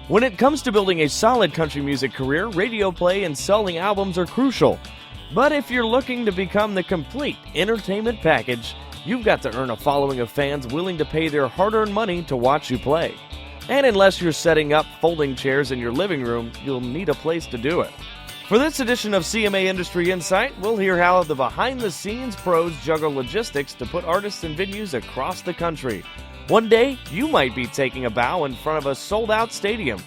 When it comes to building a solid country music career, radio play and selling albums are crucial. But if you're looking to become the complete entertainment package, you've got to earn a following of fans willing to pay their hard-earned money to watch you play. And unless you're setting up folding chairs in your living room, you'll need a place to do it. For this edition of CMA Industry InSite, we'll hear how the behind-the-scenes pros juggle logistics to put artists and venues across the country. One day, you might be taking a bow in front of a sold-out stadium.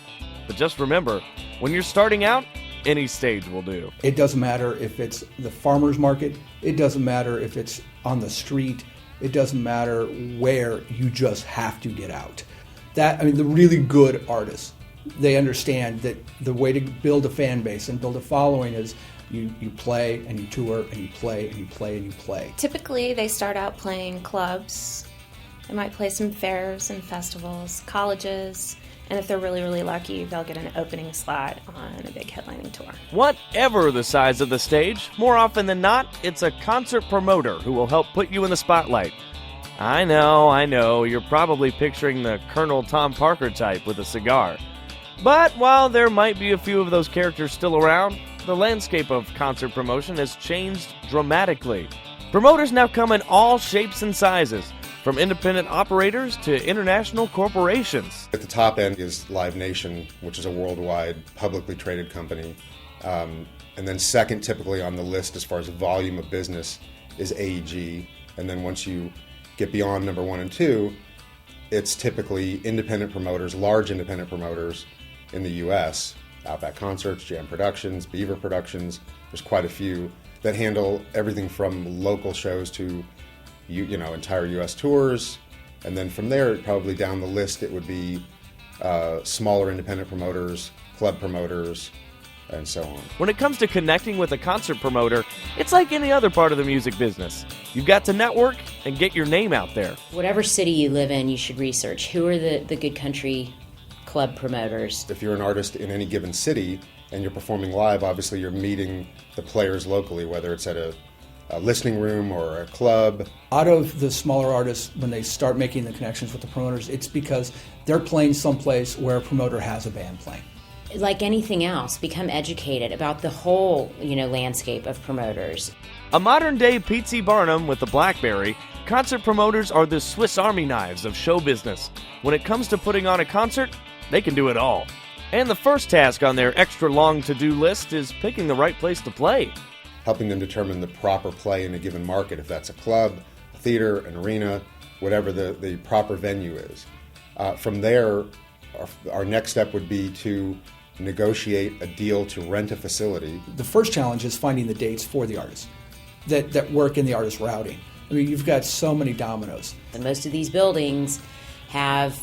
But just remember, when you're starting out, any stage will do. It doesn't matter if it's the farmer's market. It doesn't matter if it's on the street. It doesn't matter where. You just have to get out. The really good artists, they understand that the way to build a fan base and build a following is you play and you tour and you play and you play and you play. Typically, they start out playing clubs. They might play some fairs and festivals, colleges, and if they're really, really lucky, they'll get an opening slot on a big headlining tour. Whatever the size of the stage, more often than not, it's a concert promoter who will help put you in the spotlight. I know, you're probably picturing the Colonel Tom Parker type with a cigar. But while there might be a few of those characters still around, the landscape of concert promotion has changed dramatically. Promoters now come in all shapes and sizes, from independent operators to international corporations. At the top end is Live Nation, which is a worldwide publicly traded company. And then second typically on the list as far as volume of business is AEG. And then once you get beyond number 1 and 2, it's typically independent promoters, large independent promoters in the U.S. Outback Concerts, Jam Productions, Beaver Productions. There's quite a few that handle everything from local shows to entire U.S. tours, and then from there, probably down the list, it would be smaller independent promoters, club promoters, and so on. When it comes to connecting with a concert promoter, it's like any other part of the music business. You've got to network and get your name out there. Whatever city you live in, you should research who are the good country club promoters. If you're an artist in any given city and you're performing live, obviously you're meeting the players locally, whether it's at a listening room or a club. Out of the smaller artists, when they start making the connections with the promoters, it's because they're playing someplace where a promoter has a band playing. Like anything else, become educated about the whole, landscape of promoters. A modern-day P.T. Barnum with the BlackBerry, concert promoters are the Swiss Army knives of show business. When it comes to putting on a concert, they can do it all. And the first task on their extra-long to-do list is picking the right place to play. Helping them determine the proper play in a given market, if that's a club, a theater, an arena, whatever the proper venue is. From there, our next step would be to negotiate a deal to rent a facility. The first challenge is finding the dates for the artists that work in the artist routing. You've got so many dominoes. And most of these buildings have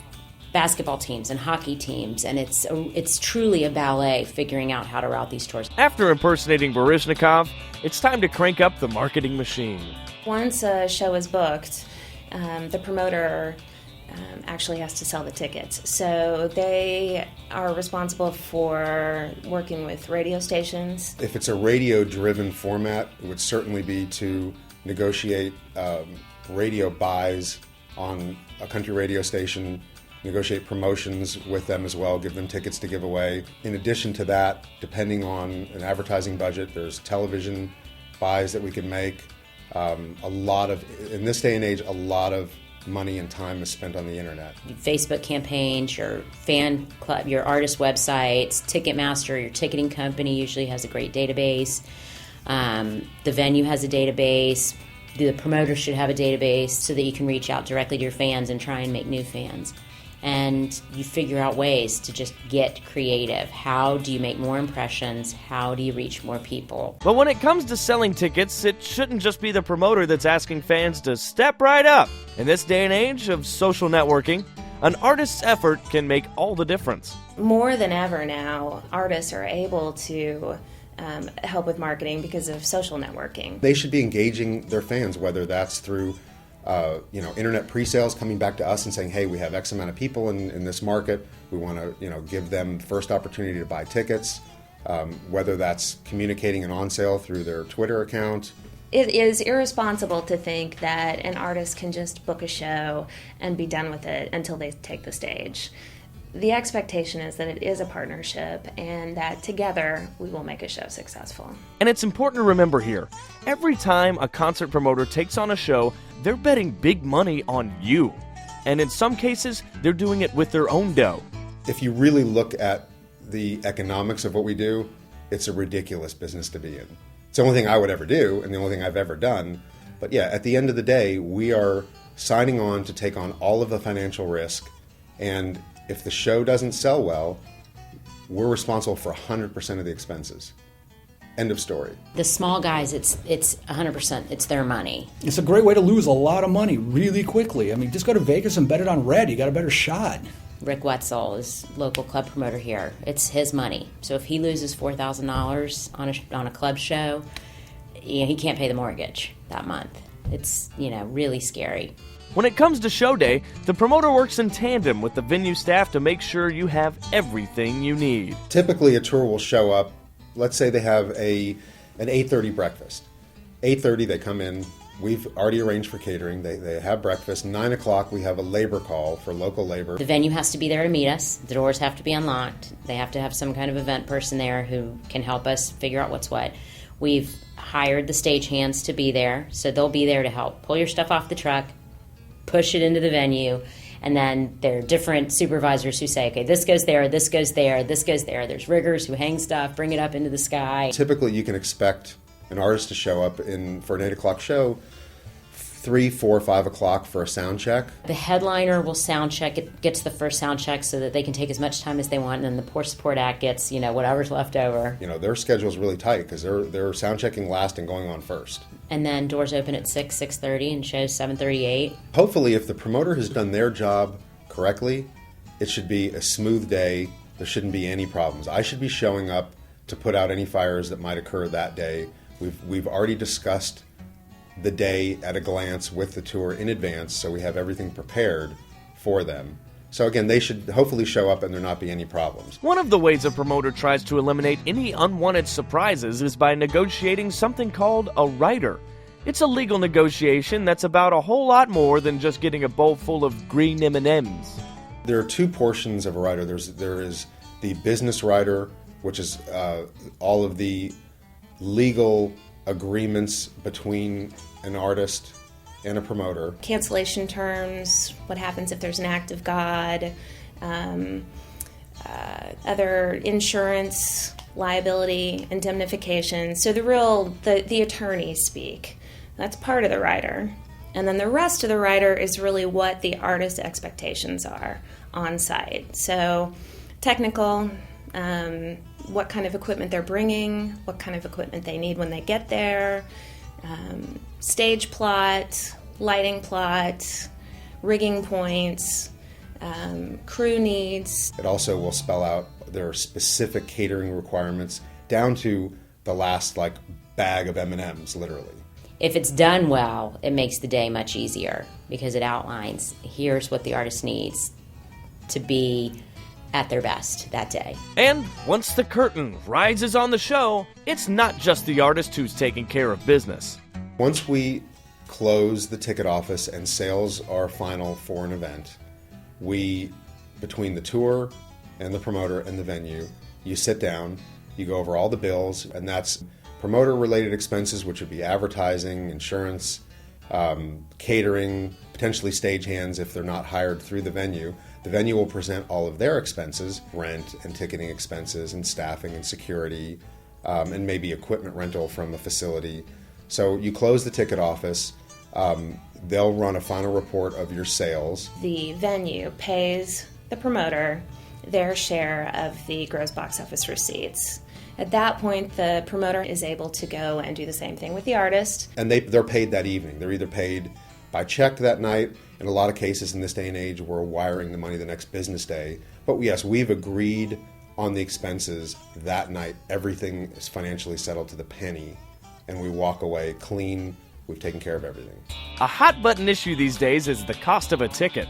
basketball teams and hockey teams, and it's truly a ballet figuring out how to route these tours. After impersonating Baryshnikov, it's time to crank up the marketing machine. Once a show is booked, the promoter actually has to sell the tickets. So they are responsible for working with radio stations. If it's a radio-driven format, it would certainly be to negotiate radio buys on a country radio station, negotiate promotions with them as well, give them tickets to give away. In addition to that, depending on an advertising budget, there's television buys that we can make. In this day and age, a lot of money and time is spent on the internet. Facebook campaigns, your fan club, your artist websites, Ticketmaster, your ticketing company usually has a great database. The venue has a database. The promoter should have a database so that you can reach out directly to your fans and try and make new fans. And you figure out ways to just get creative. How do you make more impressions? How do you reach more people? But when it comes to selling tickets, it shouldn't just be the promoter that's asking fans to step right up. In this day and age of social networking, an artist's effort can make all the difference. More than ever now, artists are able to help with marketing because of social networking. They should be engaging their fans, whether that's through internet pre-sales, coming back to us and saying, hey, we have X amount of people in this market. We want to, give them first opportunity to buy tickets, whether that's communicating an on sale through their Twitter account. It is irresponsible to think that an artist can just book a show and be done with it until they take the stage. the expectation is that it is a partnership and that together we will make a show successful. And it's important to remember here, every time a concert promoter takes on a show, they're betting big money on you. And in some cases, they're doing it with their own dough. If you really look at the economics of what we do, it's a ridiculous business to be in. It's the only thing I would ever do and the only thing I've ever done. But yeah, at the end of the day, we are signing on to take on all of the financial risk. And if the show doesn't sell well, we're responsible for 100% of the expenses. End of story. The small guys, it's 100%. It's their money. It's a great way to lose a lot of money really quickly. I mean, just go to Vegas and bet it on red. You got a better shot. Rick Wetzel is local club promoter here. It's his money. So if he loses $4,000 on a club show, he can't pay the mortgage that month. It's, really scary. When it comes to show day, the promoter works in tandem with the venue staff to make sure you have everything you need. Typically, a tour will show up. Let's say they have an 8:30 breakfast. 8:30 they come in. We've already arranged for catering. They have breakfast. 9 o'clock we have a labor call for local labor. The venue has to be there to meet us. The doors have to be unlocked. They have to have some kind of event person there who can help us figure out what's what. We've hired the stagehands to be there, so they'll be there to help pull your stuff off the truck, push it into the venue, and then there are different supervisors who say, okay, this goes there, this goes there, this goes there. There's riggers who hang stuff, bring it up into the sky. Typically, you can expect an artist to show up for an 8 o'clock show, 3, 4, 5 o'clock for a sound check. The headliner will sound check, gets the first sound check so that they can take as much time as they want, and then the poor support act gets, whatever's left over. Their schedule's really tight because they're sound checking last and going on first. And then doors open at 6:30, and shows 7:38. Hopefully, if the promoter has done their job correctly, it should be a smooth day. There shouldn't be any problems. I should be showing up to put out any fires that might occur that day. We've already discussed the day at a glance with the tour in advance, so we have everything prepared for them. So again, they should hopefully show up and there not be any problems. One of the ways a promoter tries to eliminate any unwanted surprises is by negotiating something called a rider. It's a legal negotiation that's about a whole lot more than just getting a bowl full of green M&Ms. There are two portions of a rider. There is the business rider, which is all of the legal agreements between an artist and a promoter. Cancellation terms, what happens if there's an act of God, other insurance, liability, indemnification. So the attorneys speak. That's part of the rider. And then the rest of the rider is really what the artist's expectations are on site. So technical, what kind of equipment they're bringing, what kind of equipment they need when they get there, stage plot, lighting plot, rigging points, crew needs. It also will spell out their specific catering requirements down to the last bag of M&Ms, literally. If it's done well, it makes the day much easier because it outlines, here's what the artist needs to be at their best that day. And once the curtain rises on the show, it's not just the artist who's taking care of business. Once we close the ticket office and sales are final for an event, between the tour and the promoter and the venue, you sit down, you go over all the bills, and that's promoter-related expenses, which would be advertising, insurance, catering, potentially stagehands if they're not hired through the venue. The venue will present all of their expenses, rent and ticketing expenses and staffing and security, and maybe equipment rental from a facility. So you close the ticket office. They'll run a final report of your sales. The venue pays the promoter their share of the gross box office receipts. At that point, the promoter is able to go and do the same thing with the artist. And they're paid that evening. They're either paid by check that night. In a lot of cases in this day and age, we're wiring the money the next business day. But yes, we've agreed on the expenses that night. Everything is financially settled to the penny, and we walk away clean. We've taken care of everything. A hot-button issue these days is the cost of a ticket.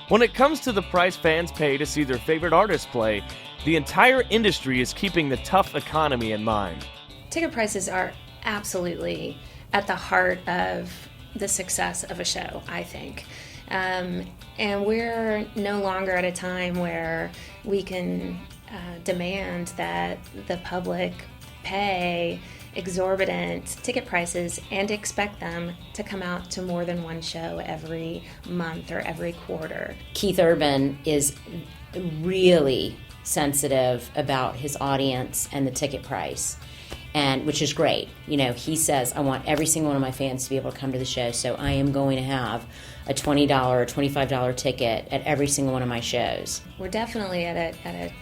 When it comes to the price fans pay to see their favorite artists play, the entire industry is keeping the tough economy in mind. Ticket prices are absolutely at the heart of the success of a show, I think. And we're no longer at a time where we can demand that the public pay exorbitant ticket prices and expect them to come out to more than one show every month or every quarter. Keith Urban is really sensitive about his audience and the ticket price, and which is great. You know, he says, I want every single one of my fans to be able to come to the show, so I am going to have a $20 or $25 ticket at every single one of my shows. We're definitely at a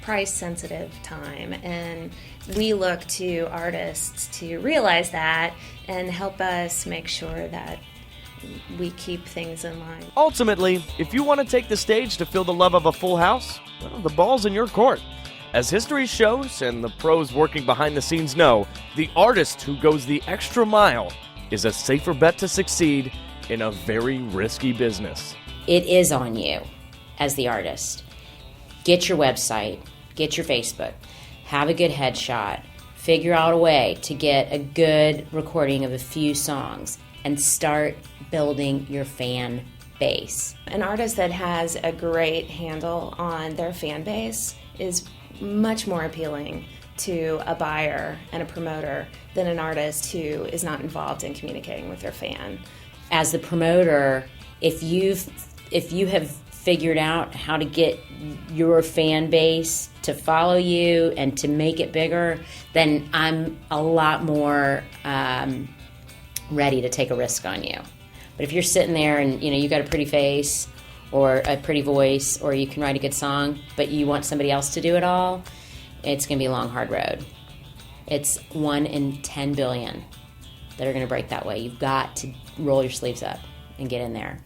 price-sensitive time, and we look to artists to realize that and help us make sure that we keep things in line. Ultimately, if you want to take the stage to feel the love of a full house, well, the ball's in your court. As history shows and the pros working behind the scenes know, the artist who goes the extra mile is a safer bet to succeed in a very risky business. It is on you as the artist. Get your website, get your Facebook, have a good headshot, figure out a way to get a good recording of a few songs, and start building your fan base. An artist that has a great handle on their fan base is much more appealing to a buyer and a promoter than an artist who is not involved in communicating with their fan. As the promoter, if you have figured out how to get your fan base to follow you and to make it bigger, then I'm a lot more ready to take a risk on you. But if you're sitting there and you got a pretty face or a pretty voice or you can write a good song, but you want somebody else to do it all, it's going to be a long, hard road. It's 1 in 10 billion that are going to break that way. You've got to roll your sleeves up and get in there.